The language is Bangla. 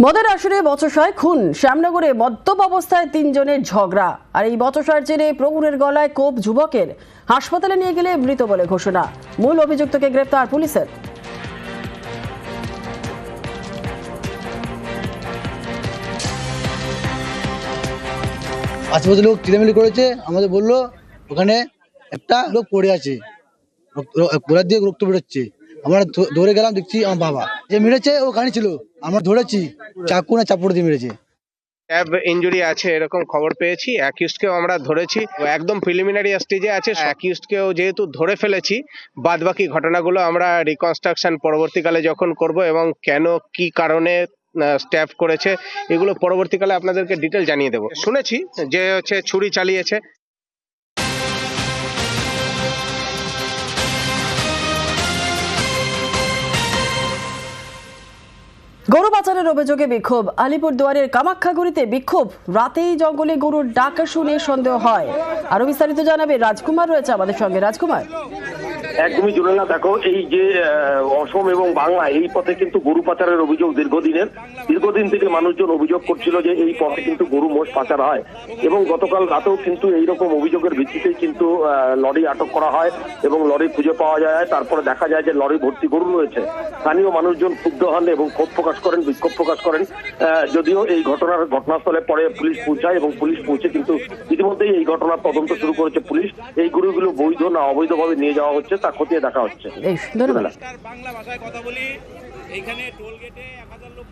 মদের আসরে বচসায় খুন, শ্যামনগরে মদ্যপ অবস্থায় তিনজনের ঝগড়া। আর এই বচসার জেরে প্রবীরের গলায় কোপ যুবকের, হাসপাতালে নিয়ে গেলে মৃত বলে ঘোষণা। মূল অভিযুক্তকে গ্রেপ্তার পুলিশের। আশেপাশে লোক চিলেমিলি করেছে, আমাদের বললো ওখানে একটা লোক পড়ে আছে, গোড়ার দিয়ে রক্ত বেরোচ্ছে। আমরা দৌড়ে গেলাম, দেখছি আমার বাবা যে মেরেছে ও গাড়ি ছিল, আমরা ধরেছি, চাকু না চাপড় দিয়ে মেরেছে। ক্যাব ইনজুরি আছে এরকম খবর পেয়েছি। অ্যাকিউজকেও আমরা ধরেছি, একদম প্রিলিমিনারি স্টেজে আছে। অ্যাকিউজকেও যেহেতু ধরে ফেলেছি, বাদ বাকি ঘটনাগুলো আমরা রিকনস্ট্রাকশন পরবর্তীকালে যখন করব এবং কেন কি কারণে স্ট্যাব করেছে এগুলো পরবর্তীকালে আপনাদেরকে ডিটেল জানিয়ে দেবো। শুনেছি যে ছুরি চালিয়েছে। গরু পাচারের অভিযোগে বিক্ষোভ, আলিপুরদুয়ারের কামাখ্যাগুড়িতে বিক্ষোভ। রাতেই জঙ্গলে গরুর ডাকা শুনে সন্দেহ হয়। আরো বিস্তারিত জানাবে রাজকুমার, রয়েছে আমাদের সঙ্গে। রাজকুমার, একদমই জুড়ে না। দেখো, এই যে অসম এবং বাংলা এই পথে কিন্তু গরু পাচারের অভিযোগ দীর্ঘদিন থেকে মানুষজন অভিযোগ করছিল যে এই পথে কিন্তু গরু মোষ পাচার হয়, এবং গতকাল রাতেও কিন্তু এইরকম অভিযোগের ভিত্তিতেই কিন্তু লরি আটক করা হয় এবং লরি খুঁজে পাওয়া যায়। তারপরে দেখা যায় যে লরি ভর্তি গরু রয়েছে। স্থানীয় মানুষজন ক্ষুব্ধ হন এবং ক্ষোভ প্রকাশ করেন, বিক্ষোভ প্রকাশ করেন। যদিও এই ঘটনাস্থলে পরে পুলিশ পৌঁছায় এবং পুলিশ পৌঁছে কিন্তু ইতিমধ্যেই এই ঘটনার তদন্ত শুরু করেছে পুলিশ। এই গরুগুলো বৈধ না অবৈধভাবে নিয়ে যাওয়া হচ্ছে তা খতিয়ে দেখা হচ্ছে। ধন্যবাদ। বাংলা ভাষায় কথা বলি, এইখানে টোল গেটে 1000 লোক